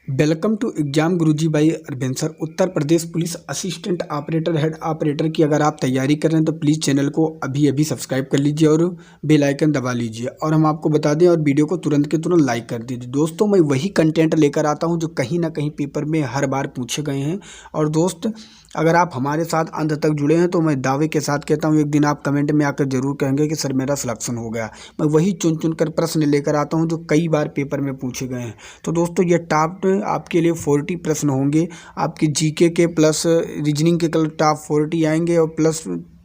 Welcome to exam Guruji by Arvind sir. Uttar Pradesh police assistant operator head operator की अगर आप तैयारी कर रहे हैं तो प्लीज़ चैनल को अभी अभी सब्सक्राइब कर लीजिए और बेल आइकन दबा लीजिए। और हम आपको बता दें और वीडियो को तुरंत के तुरंत लाइक कर दीजिए। दोस्तों, मैं वही कंटेंट लेकर आता हूं जो कहीं ना कहीं पेपर में हर बार पूछे गए हैं। और दोस्त, अगर आप हमारे साथ अंत तक जुड़े हैं तो मैं दावे के साथ कहता हूं एक दिन आप कमेंट में आकर जरूर कहेंगे कि सर मेरा सिलेक्शन हो गया। मैं वही चुन चुन कर प्रश्न लेकर आता हूं जो कई बार पेपर में पूछे गए हैं। तो दोस्तों, ये टॉप आपके लिए 40 प्रश्न होंगे। आपके जीके के प्लस रीजनिंग के कल टॉप 40 आएंगे और प्लस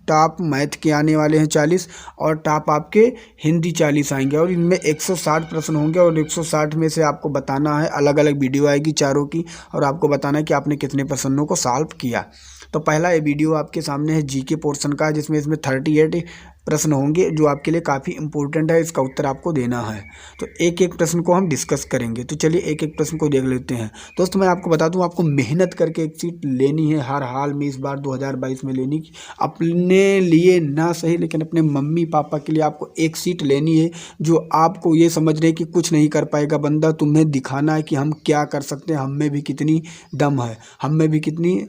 टॉप मैथ के आने वाले हैं 40 और टॉप आपके हिंदी 40 आएंगे। और इनमें 160 प्रश्न होंगे और 160 में से आपको बताना है, अलग अलग वीडियो आएगी चारों की, और आपको बताना है कि आपने कितने प्रश्नों को सॉल्व किया। तो पहला ये वीडियो आपके सामने है जीके पोर्शन का, जिसमें इसमें 38 प्रश्न होंगे जो आपके लिए काफ़ी इंपॉर्टेंट है। इसका उत्तर आपको देना है। तो एक एक प्रश्न को हम डिस्कस करेंगे। तो चलिए एक एक प्रश्न को देख लेते हैं। दोस्तों, मैं आपको बता दूं, आपको मेहनत करके एक सीट लेनी है हर हाल में। इस बार 2022 में लेनी, अपने लिए ना सही लेकिन अपने मम्मी पापा के लिए आपको एक सीट लेनी है जो आपको ये समझ रहे कि कुछ नहीं कर पाएगा बंदा। तुम्हें दिखाना है कि हम क्या कर सकते हैं, हम में भी कितनी दम है, हम में भी कितनी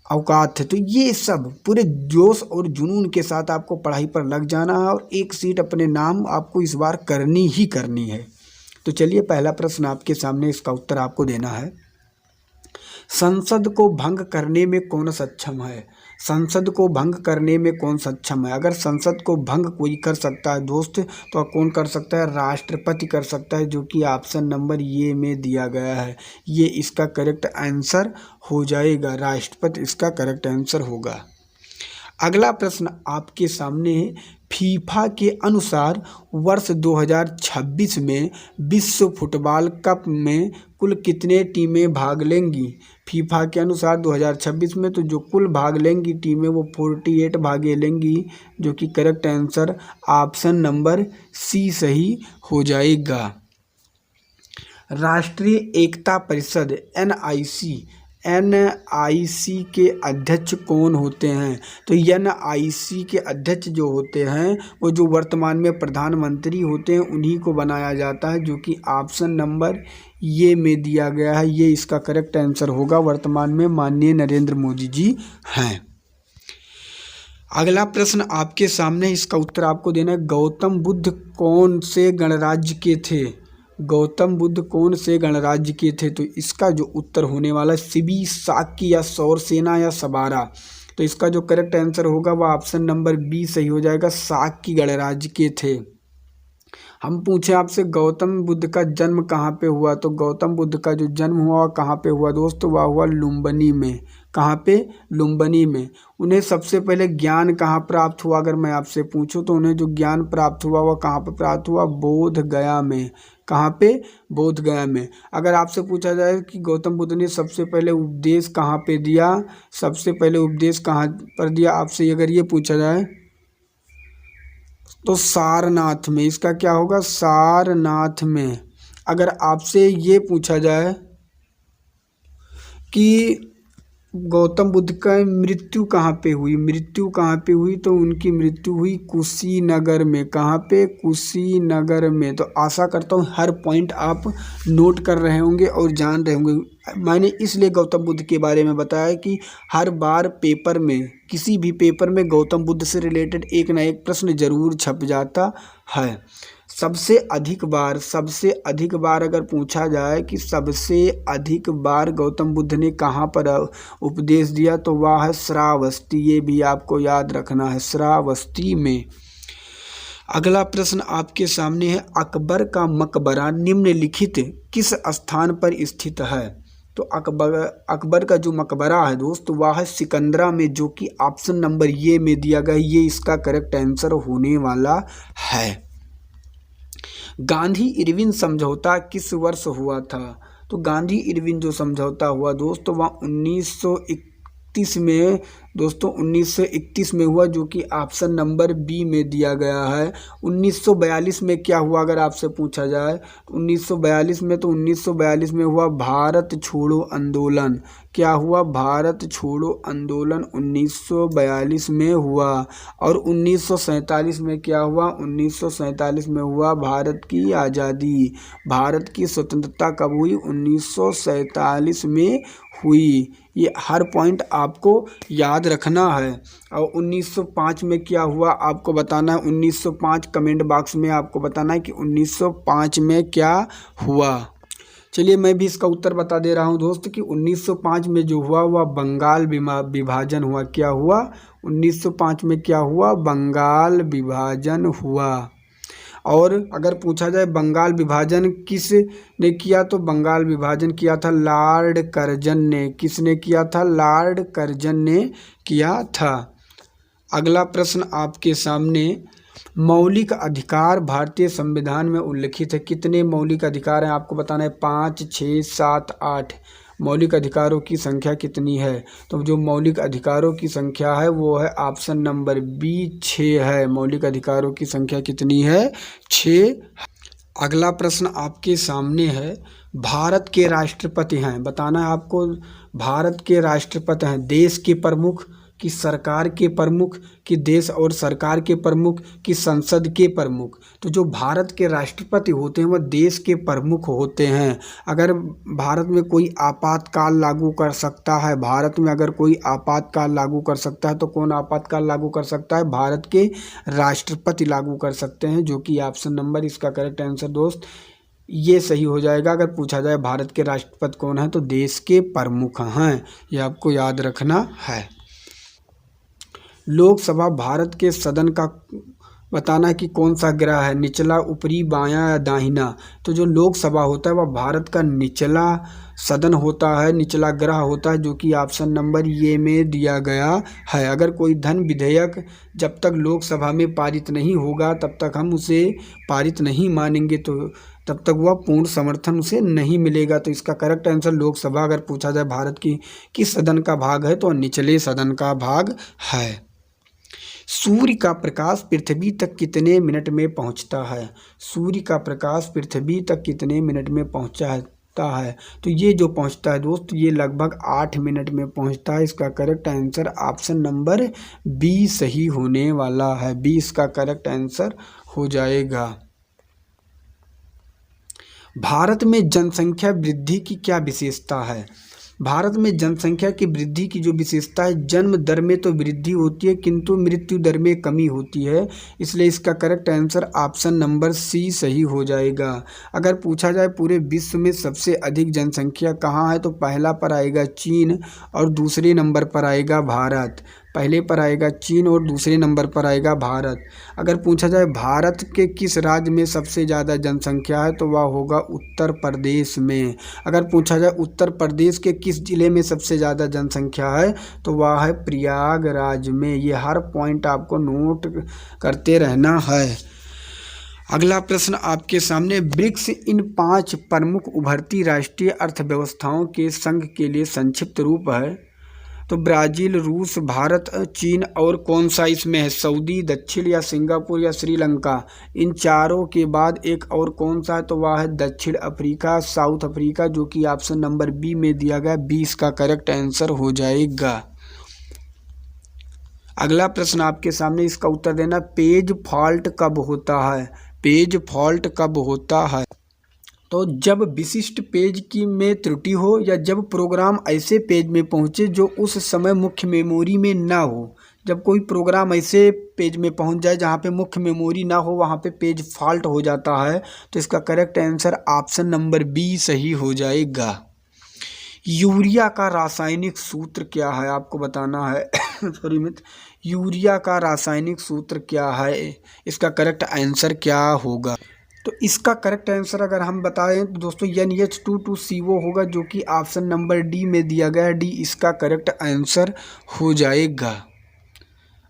औकात है। तो ये सब पूरे जोश और जुनून के साथ आपको पढ़ाई पर लग जाना है और एक सीट अपने नाम आपको इस बार करनी ही करनी है। तो चलिए पहला प्रश्न आपके सामने, इसका उत्तर आपको देना है। संसद को भंग करने में कौन सक्षम है? संसद को भंग करने में कौन सक्षम है? अगर संसद को भंग कोई कर सकता है दोस्त, तो कौन कर सकता है? राष्ट्रपति कर सकता है, जो कि ऑप्शन नंबर ये में दिया गया है। ये इसका करेक्ट आंसर हो जाएगा। राष्ट्रपति इसका करेक्ट आंसर होगा। अगला प्रश्न आपके सामने है। फीफा के अनुसार वर्ष 2026 में विश्व फुटबॉल कप में कुल कितने टीमें भाग लेंगी? फीफा के अनुसार 2026 में तो जो कुल भाग लेंगी टीमें वो 48 भागे लेंगी, जो कि correct answer option number C सही हो जाएगा। राष्ट्रीय एकता परिषद एनआईसी के अध्यक्ष कौन होते हैं? तो एनआईसी के अध्यक्ष जो होते हैं वो जो वर्तमान में प्रधानमंत्री होते हैं उन्हीं को बनाया जाता है, जो कि ऑप्शन नंबर ये में दिया गया है। ये इसका करेक्ट आंसर होगा। वर्तमान में माननीय नरेंद्र मोदी जी हैं। अगला प्रश्न आपके सामने, इसका उत्तर आपको देना है। गौतम बुद्ध कौन से गणराज्य के थे? गौतम बुद्ध कौन से गणराज्य के थे? तो इसका जो उत्तर होने वाला है शिबी, शाक्य या सौरसेना या सबारा। तो इसका जो करेक्ट आंसर होगा वह ऑप्शन नंबर बी सही हो जाएगा। शाक्य गणराज्य के थे। हम पूछे आपसे गौतम बुद्ध का जन्म कहाँ पे हुआ? तो गौतम बुद्ध का जो जन्म हुआ कहाँ पे हुआ दोस्तों? वह हुआ लुम्बिनी में। कहाँ पे? लुम्बिनी में। उन्हें सबसे पहले ज्ञान कहाँ प्राप्त हुआ? अगर मैं आपसे पूछूं तो उन्हें जो ज्ञान प्राप्त हुआ वह कहाँ पे प्राप्त हुआ? बोध गया में। कहाँ पे? बोध गया में। अगर आपसे पूछा जाए कि गौतम बुद्ध ने सबसे पहले उपदेश कहाँ पे दिया, सबसे पहले उपदेश कहाँ पर दिया, आपसे अगर ये पूछा जाए तो सारनाथ में। इसका क्या होगा? सारनाथ में। अगर आपसे ये पूछा जाए कि गौतम बुद्ध का मृत्यु कहाँ पे हुई, मृत्यु कहाँ पे हुई, तो उनकी मृत्यु हुई कुशीनगर में। कहाँ पे? कुशीनगर में। तो आशा करता हूँ हर पॉइंट आप नोट कर रहे होंगे और जान रहे होंगे। मैंने इसलिए गौतम बुद्ध के बारे में बताया कि हर बार पेपर में, किसी भी पेपर में गौतम बुद्ध से रिलेटेड एक ना एक प्रश्न जरूर छप जाता है। सबसे अधिक बार अगर पूछा जाए कि सबसे अधिक बार गौतम बुद्ध ने कहाँ पर उपदेश दिया, तो वह है श्रावस्ती। ये भी आपको याद रखना है, श्रावस्ती में। अगला प्रश्न आपके सामने है। अकबर का मकबरा निम्नलिखित किस स्थान पर स्थित है? तो अकबर का जो मकबरा है दोस्त वह है सिकंदरा में, जो कि ऑप्शन नंबर ये में दिया गया। ये इसका करेक्ट आंसर होने वाला है। गांधी इरविन समझौता किस वर्ष हुआ था? तो गांधी इरविन जो समझौता हुआ दोस्तों वह 1931 में दोस्तों 1931 में हुआ, जो कि ऑप्शन नंबर बी में दिया गया है। 1942 में क्या हुआ अगर आपसे पूछा जाए 1942 में, तो 1942 में हुआ भारत छोड़ो आंदोलन। क्या हुआ? भारत छोड़ो आंदोलन 1942 में हुआ। और 1947 में क्या हुआ? 1947 में हुआ भारत की आज़ादी। भारत की स्वतंत्रता कब हुई? 1947 में हुई। ये हर पॉइंट आपको याद रखना है। और 1905 में क्या हुआ आपको बताना है। 1905 कमेंट बॉक्स में आपको बताना है कि 1905 में क्या हुआ। चलिए मैं भी इसका उत्तर बता दे रहा हूँ दोस्त कि 1905 में जो हुआ वह बंगाल विभाजन हुआ। क्या हुआ? 1905 में क्या हुआ? बंगाल विभाजन हुआ। और अगर पूछा जाए बंगाल विभाजन किस ने किया, तो बंगाल विभाजन किया था लॉर्ड कर्जन ने। किसने किया था? लॉर्ड कर्जन ने किया था। अगला प्रश्न आपके सामने, मौलिक अधिकार भारतीय संविधान में उल्लिखित है। कितने मौलिक अधिकार हैं आपको बताना है। 5, 6, 7, 8 मौलिक अधिकारों की संख्या कितनी है? तो जो मौलिक अधिकारों की संख्या है वो है ऑप्शन नंबर बी 6 है। मौलिक अधिकारों की संख्या कितनी है? 6। अगला प्रश्न आपके सामने है, भारत के राष्ट्रपति हैं, बताना है आपको। भारत के राष्ट्रपति हैं देश के प्रमुख, कि सरकार के प्रमुख, कि देश और सरकार के प्रमुख, कि संसद के प्रमुख। तो जो भारत के राष्ट्रपति होते हैं वह देश के प्रमुख होते हैं। अगर भारत में कोई आपातकाल लागू कर सकता है, भारत में अगर कोई आपातकाल लागू कर सकता है, तो कौन आपातकाल लागू कर सकता है? भारत के राष्ट्रपति लागू कर सकते हैं, जो कि ऑप्शन नंबर इसका करेक्ट आंसर दोस्त ये सही हो जाएगा। अगर पूछा जाए भारत के राष्ट्रपति कौन है, तो देश के प्रमुख हैं। ये आपको याद रखना है। लोकसभा भारत के सदन का बताना है कि कौन सा ग्रह है, निचला, ऊपरी, बायां या दाहिना। तो जो लोकसभा होता है वह भारत का निचला सदन होता है, निचला ग्रह होता है, जो कि ऑप्शन नंबर ये में दिया गया है। अगर कोई धन विधेयक जब तक लोकसभा में पारित नहीं होगा तब तक हम उसे पारित नहीं मानेंगे, तो तब तक वह पूर्ण समर्थन उसे नहीं मिलेगा। तो इसका करेक्ट आंसर लोकसभा अगर पूछा जाए भारत की किस सदन का भाग है, तो निचले सदन का भाग है। सूर्य का प्रकाश पृथ्वी तक कितने मिनट में पहुंचता है? सूर्य का प्रकाश पृथ्वी तक कितने मिनट में पहुंचता है? तो ये जो पहुंचता है दोस्त ये लगभग 8 मिनट में पहुंचता है। इसका correct answer option number B सही होने वाला है। बी इसका करेक्ट आंसर हो जाएगा। भारत में जनसंख्या वृद्धि की क्या विशेषता है? भारत में जनसंख्या की वृद्धि की जो विशेषता है, जन्म दर में तो वृद्धि होती है किंतु मृत्यु दर में कमी होती है, इसलिए इसका correct answer option number C सही हो जाएगा। अगर पूछा जाए पूरे विश्व में सबसे अधिक जनसंख्या कहाँ है, तो पहला पर आएगा चीन और दूसरे नंबर पर आएगा भारत। पहले पर आएगा चीन और दूसरे नंबर पर आएगा भारत। अगर पूछा जाए भारत के किस राज्य में सबसे ज़्यादा जनसंख्या है, तो वह होगा उत्तर प्रदेश में। अगर पूछा जाए उत्तर प्रदेश के किस ज़िले में सबसे ज़्यादा जनसंख्या है, तो वह है प्रयागराज में। ये हर पॉइंट आपको नोट करते रहना है। अगला प्रश्न आपके सामने, ब्रिक्स इन 5 प्रमुख उभरती राष्ट्रीय अर्थव्यवस्थाओं के संघ के लिए संक्षिप्त रूप है। तो ब्राज़ील, रूस, भारत, चीन और कौन सा इसमें है? सऊदी, दक्षिण या सिंगापुर या श्रीलंका। इन चारों के बाद एक और कौन सा है, तो वह है दक्षिण अफ्रीका, साउथ अफ्रीका, जो कि ऑप्शन नंबर बी में दिया गया। बी इसका करेक्ट आंसर हो जाएगा। अगला प्रश्न आपके सामने, इसका उत्तर देना। पेज फॉल्ट कब होता है? पेज फॉल्ट कब होता है? तो जब विशिष्ट पेज की में त्रुटि हो या जब प्रोग्राम ऐसे पेज में पहुंचे जो उस समय मुख्य मेमोरी में ना हो। जब कोई प्रोग्राम ऐसे पेज में पहुंच जाए जहां पे मुख्य मेमोरी ना हो, वहां पे पेज फॉल्ट हो जाता है। तो इसका correct answer option number B सही हो जाएगा। यूरिया का रासायनिक सूत्र क्या है आपको बताना है। सॉरी मित्र, यूरिया का रासायनिक सूत्र क्या है? इसका करेक्ट आंसर क्या होगा? तो इसका करेक्ट आंसर अगर हम बताएं तो दोस्तों NH2CO होगा, जो कि ऑप्शन नंबर डी में दिया गया है। डी इसका करेक्ट आंसर हो जाएगा।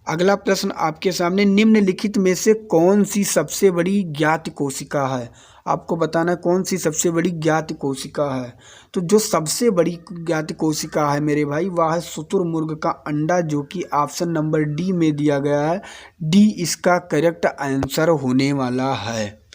अगला प्रश्न आपके सामने, निम्नलिखित में से कौन सी सबसे बड़ी ज्ञात कोशिका है। आपको बताना है कौन सी सबसे बड़ी ज्ञात कोशिका है। तो जो सबसे बड़ी ज्ञात कोशिका है मेरे भाई वह है शुतुरमुर्ग का अंडा, जो कि ऑप्शन नंबर डी में दिया गया है। डी इसका करेक्ट आंसर होने वाला है।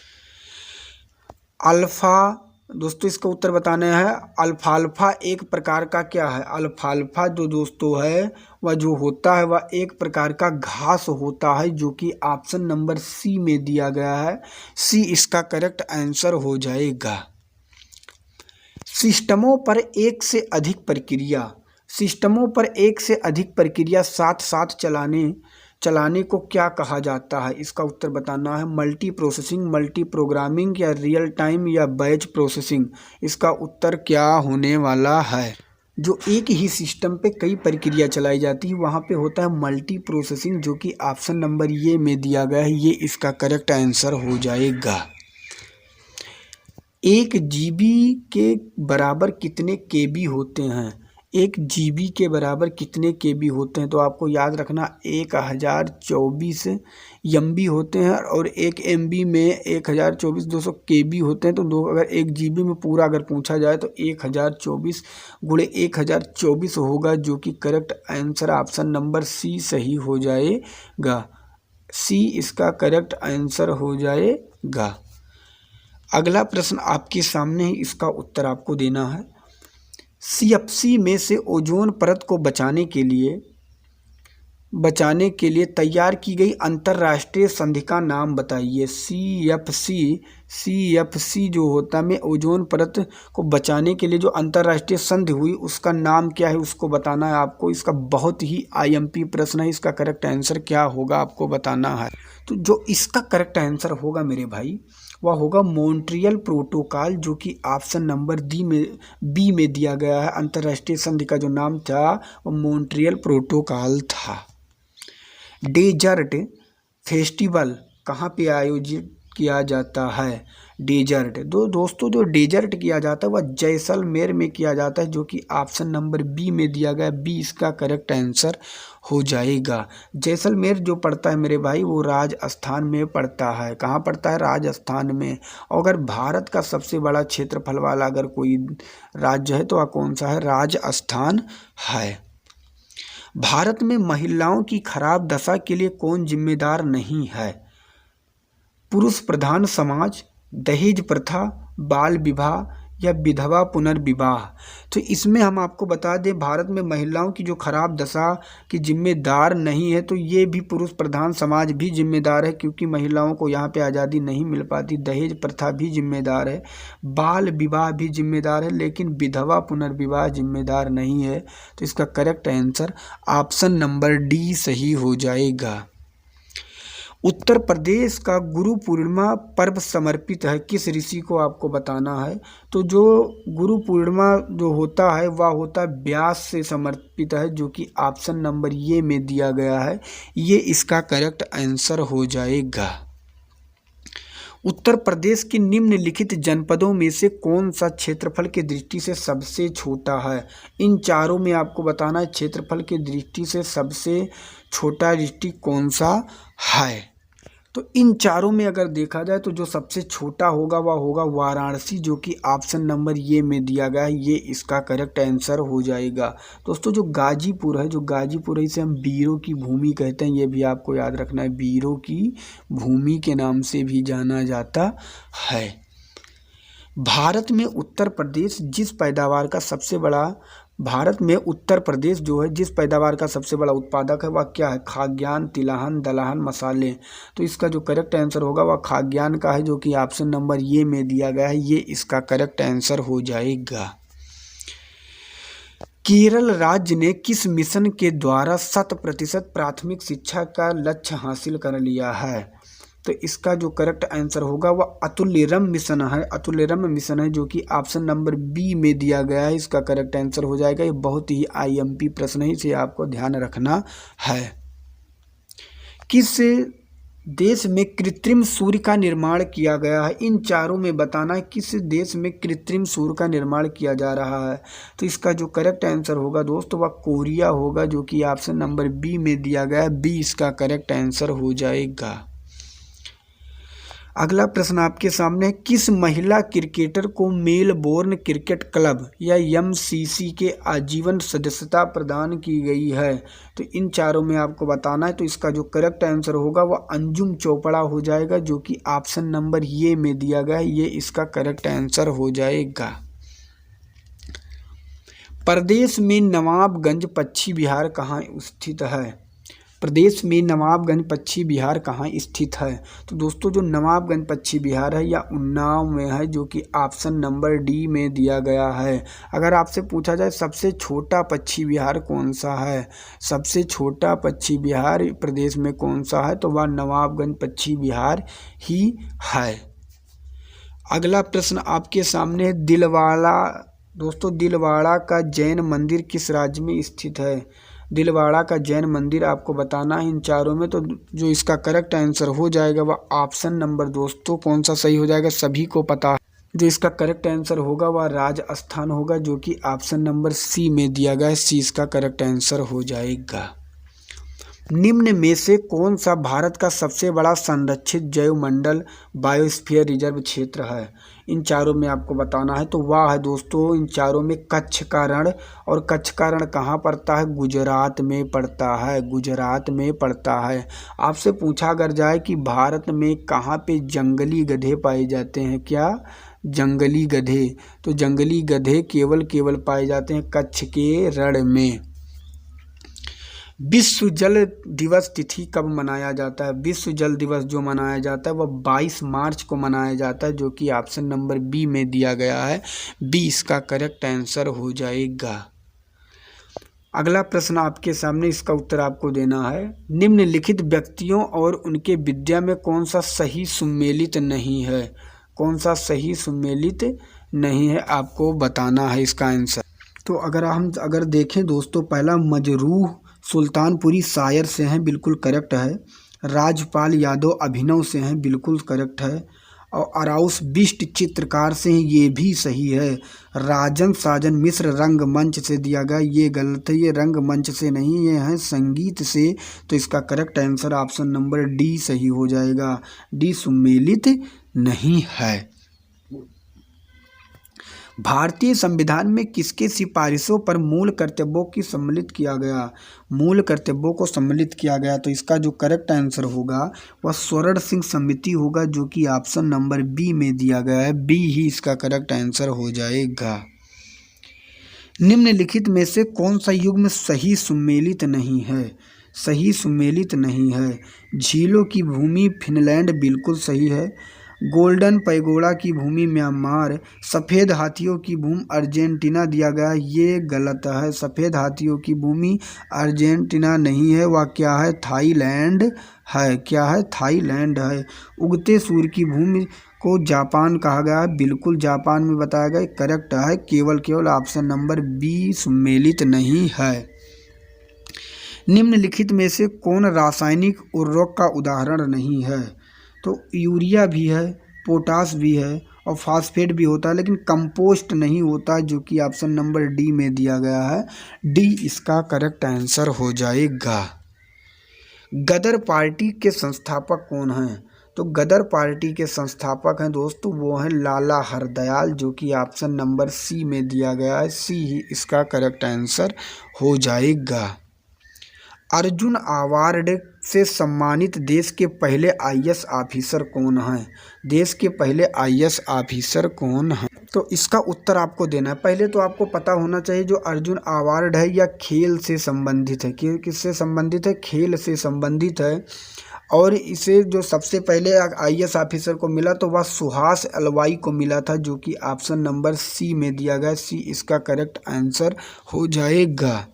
अल्फा, दोस्तों इसका उत्तर बताना है। अल्फाल्फा एक प्रकार का क्या है। अल्फाल्फा जो दोस्तों है वह जो होता है वह एक प्रकार का घास होता है, जो कि ऑप्शन नंबर सी में दिया गया है। सी इसका करेक्ट आंसर हो जाएगा। सिस्टमों पर एक से अधिक प्रक्रिया, सिस्टमों पर एक से अधिक प्रक्रिया साथ साथ चलाने को क्या कहा जाता है। इसका उत्तर बताना है। मल्टी प्रोसेसिंग, मल्टी प्रोग्रामिंग या रियल टाइम या बैच प्रोसेसिंग। इसका उत्तर क्या होने वाला है। जो एक ही सिस्टम पे कई प्रक्रिया चलाई जाती है वहाँ पे होता है मल्टी प्रोसेसिंग, जो कि ऑप्शन नंबर ये में दिया गया है। ये इसका करेक्ट आंसर हो जाएगा। 1 GB के बराबर कितने KB होते हैं। 1 GB के बराबर कितने KB होते हैं। तो आपको याद रखना 1024 MB होते हैं और 1 MB में 1024 200 KB होते हैं। तो अगर 1 GB में पूरा अगर पूछा जाए तो 1024 गुणे 1024 होगा, जो कि correct answer option number C सही हो जाएगा। सी इसका करेक्ट आंसर हो जाएगा। अगला प्रश्न आपके सामने ही, इसका उत्तर आपको देना है। CFC में से ओजोन परत को बचाने के लिए तैयार की गई अंतर्राष्ट्रीय संधि का नाम बताइए। CFC जो होता है में ओजोन परत को बचाने के लिए जो अंतर्राष्ट्रीय संधि हुई उसका नाम क्या है, उसको बताना है आपको। इसका बहुत ही IMP प्रश्न है। इसका करेक्ट आंसर क्या होगा आपको बताना है। तो जो इसका करेक्ट आंसर होगा मेरे भाई वह होगा मॉन्ट्रियल प्रोटोकॉल, जो कि ऑप्शन नंबर बी में दिया गया है। अंतर्राष्ट्रीय संधि का जो नाम था वो मॉन्ट्रियल प्रोटोकॉल था। डेजर्ट फेस्टिवल कहाँ पे आयोजित किया जाता है। डेजर्ट दोस्तों जो डेजर्ट किया जाता है वह जैसलमेर में किया जाता है, जो कि ऑप्शन नंबर बी में दिया गया। बी इसका करेक्ट आंसर हो जाएगा। जैसलमेर जो पड़ता है मेरे भाई वो राजस्थान में पड़ता है। कहाँ पड़ता है, राजस्थान में। और अगर भारत का सबसे बड़ा क्षेत्रफल वाला अगर कोई राज्य है तो वह कौन सा है, राजस्थान है। भारत में महिलाओं की खराब दशा के लिए कौन जिम्मेदार नहीं है। पुरुष प्रधान समाज, दहेज प्रथा, बाल विवाह या विधवा पुनर्विवाह। तो इसमें हम आपको बता दें भारत में महिलाओं की जो खराब दशा की जिम्मेदार नहीं है, तो ये भी पुरुष प्रधान समाज भी जिम्मेदार है, क्योंकि महिलाओं को यहाँ पे आज़ादी नहीं मिल पाती। दहेज प्रथा भी जिम्मेदार है, बाल विवाह भी जिम्मेदार है, लेकिन विधवा पुनर्विवाह जिम्मेदार नहीं है। तो इसका correct answer option number D सही हो जाएगा। उत्तर प्रदेश का गुरु पूर्णिमा पर्व समर्पित है किस ऋषि को, आपको बताना है। तो जो गुरु पूर्णिमा जो होता है वह होता है व्यास से समर्पित है, जो कि ऑप्शन नंबर ये में दिया गया है। ये इसका करेक्ट आंसर हो जाएगा। उत्तर प्रदेश के निम्नलिखित जनपदों में से कौन सा क्षेत्रफल की दृष्टि से सबसे छोटा है। इन चारों में आपको बताना है क्षेत्रफल की दृष्टि से सबसे छोटा डिस्ट्रिक्ट कौन सा है। तो इन चारों में अगर देखा जाए तो जो सबसे छोटा होगा वह होगा वाराणसी, जो कि ऑप्शन नंबर ये में दिया गया है। ये इसका करेक्ट आंसर हो जाएगा। दोस्तों जो गाजीपुर है, इसे हम वीरों की भूमि कहते हैं। ये भी आपको याद रखना है, वीरों की भूमि के नाम से भी जाना जाता है। भारत में उत्तर प्रदेश जिस पैदावार का सबसे बड़ा उत्पादक है वह क्या है, खाद्यान्न, तिलहन, दलहन, मसाले। तो इसका जो करेक्ट आंसर होगा वह खाद्यान्न का है, जो कि ऑप्शन नंबर ये में दिया गया है। ये इसका करेक्ट आंसर हो जाएगा। केरल राज्य ने किस मिशन के द्वारा 100% प्राथमिक शिक्षा का लक्ष्य हासिल कर लिया है। तो इसका जो करेक्ट आंसर होगा वह अतुल्यरम मिशन है, जो कि ऑप्शन नंबर बी में दिया गया है। इसका करेक्ट आंसर हो जाएगा। ये बहुत ही IMP प्रश्न है, इसे आपको ध्यान रखना है। किस देश में कृत्रिम सूर्य का निर्माण किया गया है? इन चारों में बताना है किस देश में कृत्रिम सूर्य का निर्माण किया जा रहा है। तो इसका जो करेक्ट आंसर होगा दोस्तों वह कोरिया होगा, जो कि ऑप्शन नंबर बी में दिया गया है। बी इसका करेक्ट आंसर हो जाएगा। अगला प्रश्न आपके सामने है, किस महिला क्रिकेटर को मेलबोर्न क्रिकेट क्लब या एमसीसी के आजीवन सदस्यता प्रदान की गई है? तो इन चारों में आपको बताना है। तो इसका जो करेक्ट आंसर होगा वह अंजुम चोपड़ा हो जाएगा, जो कि ऑप्शन नंबर ये में दिया गया है। ये इसका करेक्ट आंसर हो जाएगा। प्रदेश में नवाबगंज पश्चिम बिहार कहाँ स्थित है? प्रदेश में नवाबगंज पश्चिम बिहार कहाँ स्थित है? तो दोस्तों जो नवाबगंज पश्चिम बिहार है या उन्नाव में है, जो कि ऑप्शन नंबर डी में दिया गया है। अगर आपसे पूछा जाए सबसे छोटा पश्चिम बिहार कौन सा है, सबसे छोटा पश्चिम बिहार प्रदेश में कौन सा है, तो वह नवाबगंज पश्चिम बिहार ही है। अगला प्रश्न आपके सामने है, दिलवाड़ा दोस्तों दिलवाड़ा का जैन मंदिर किस राज्य में स्थित है? दिलवाड़ा का जैन मंदिर आपको बताना है इन चारों में। तो जो इसका करेक्ट आंसर हो जाएगा वह ऑप्शन नंबर दोस्तों कौन सा सही हो जाएगा, सभी को पता है। जो इसका करेक्ट आंसर होगा वह राजस्थान होगा, जो कि ऑप्शन नंबर सी में दिया गया है। सी इसका करेक्ट आंसर हो जाएगा। निम्न में से कौन सा भारत का सबसे बड़ा संरक्षित जैवमंडल बायोस्फीयर रिजर्व क्षेत्र है? इन चारों में आपको बताना है। तो वह है दोस्तों इन चारों में कच्छ का रण। और कच्छ का रण कहाँ पड़ता है? गुजरात में पड़ता है, गुजरात में पड़ता है। आपसे पूछा अगर जाए कि भारत में कहाँ पे जंगली गधे पाए जाते हैं, क्या जंगली गधे? तो जंगली गधे केवल पाए जाते हैं कच्छ के रण में। विश्व जल दिवस तिथि कब मनाया जाता है? विश्व जल दिवस जो मनाया जाता है वह 22 मार्च को मनाया जाता है, जो कि ऑप्शन नंबर बी में दिया गया है। बी इसका करेक्ट आंसर हो जाएगा। अगला प्रश्न आपके सामने, इसका उत्तर आपको देना है। निम्नलिखित व्यक्तियों और उनके विद्या में कौन सा सही सुमेलित नहीं है? कौन सा सही सुमेलित नहीं है आपको बताना है इसका आंसर। तो अगर देखें दोस्तों, पहला मजरूह सुल्तानपुरी शायर से हैं, बिल्कुल करेक्ट है। राजपाल यादव अभिनव से हैं, बिल्कुल करेक्ट है। और अराउस बिष्ट चित्रकार से हैं, ये भी सही है। राजन साजन मिश्र रंगमंच से दिया गया, ये गलत है। ये रंगमंच से नहीं, ये है संगीत से। तो इसका correct answer option number D सही हो जाएगा। डी सुमेलित नहीं है। भारतीय संविधान में किसके सिफारिशों पर मूल कर्तव्यों की सम्मिलित किया गया? मूल कर्तव्यों को सम्मिलित किया गया। तो इसका जो करेक्ट आंसर होगा वह स्वर्ण सिंह समिति होगा, जो कि ऑप्शन नंबर बी में दिया गया है। बी ही इसका करेक्ट आंसर हो जाएगा। निम्नलिखित में से कौन सा युग्म सही सुमेलित नहीं है? सही सुमेलित नहीं है। झीलों की भूमि फिनलैंड, बिल्कुल सही है। गोल्डन पैगोडा की भूमि म्यांमार। सफ़ेद हाथियों की भूमि अर्जेंटीना दिया गया, ये गलत है। सफ़ेद हाथियों की भूमि अर्जेंटीना नहीं है, वह क्या है? थाईलैंड है। क्या है? थाईलैंड है। उगते सूर्य की भूमि को जापान कहा गया है, बिल्कुल जापान में बताया गया, करेक्ट है। केवल ऑप्शन नंबर बी सुमेलित नहीं है। निम्नलिखित में से कौन रासायनिक उर्वरक का उदाहरण नहीं है? तो यूरिया भी है, पोटास भी है और फास्फेट भी होता है, लेकिन कंपोस्ट नहीं होता, जो कि ऑप्शन नंबर डी में दिया गया है। डी इसका करेक्ट आंसर हो जाएगा। गदर पार्टी के संस्थापक कौन हैं? तो गदर पार्टी के संस्थापक हैं दोस्तों वो हैं लाला हरदयाल, जो कि ऑप्शन नंबर सी में दिया गया है। सी ही इसका करेक्ट आंसर हो जाएगा। अर्जुन अवार्ड से सम्मानित देश के पहले आईएएस ऑफिसर कौन हैं? देश के पहले आईएएस ऑफिसर कौन हैं? तो इसका उत्तर आपको देना है। पहले तो आपको पता होना चाहिए जो अर्जुन अवार्ड है या खेल से संबंधित है, किससे संबंधित है? खेल से संबंधित है। और इसे जो सबसे पहले आईएएस ऑफिसर को मिला तो वह सुहास अलवाई को मिला था, जो कि ऑप्शन नंबर सी में दिया गया। सी इसका करेक्ट आंसर हो जाएगा।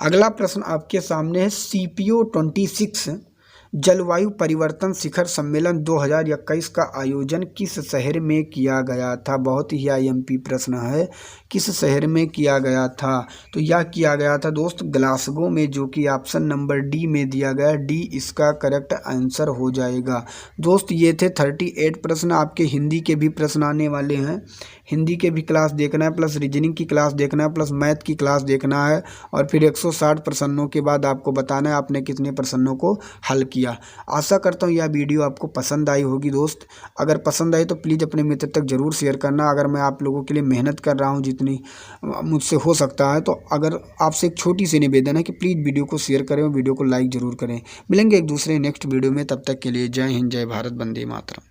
अगला प्रश्न आपके सामने है, CPO-26 जलवायु परिवर्तन शिखर सम्मेलन 2021 का आयोजन किस शहर में किया गया था? बहुत ही आईएमपी प्रश्न है। किस शहर में किया गया था? तो यह किया गया था दोस्त ग्लासगो में, जो कि ऑप्शन नंबर डी में दिया गया। डी इसका करेक्ट आंसर हो जाएगा। दोस्त ये थे 38 प्रश्न। आपके हिंदी के भी प्रश्न आने वाले हैं। हिंदी के भी क्लास देखना है, प्लस रीजनिंग की क्लास देखना है, प्लस मैथ की क्लास देखना है, और फिर 160 प्रश्नों के बाद आपको बताना है आपने कितने प्रश्नों को हल किया। आशा करता हूँ यह वीडियो आपको पसंद आई होगी दोस्त। अगर पसंद आई तो प्लीज़ अपने मित्र तक ज़रूर शेयर करना। अगर मैं आप लोगों के लिए मेहनत कर रहा हूँ जितनी मुझसे हो सकता है, तो अगर आपसे एक छोटी सी निवेदन है कि प्लीज़ वीडियो को शेयर करें और वीडियो को लाइक ज़रूर करें। मिलेंगे एक दूसरे नेक्स्ट वीडियो में, तब तक के लिए जय हिंद, जय भारत, वंदे मातरम।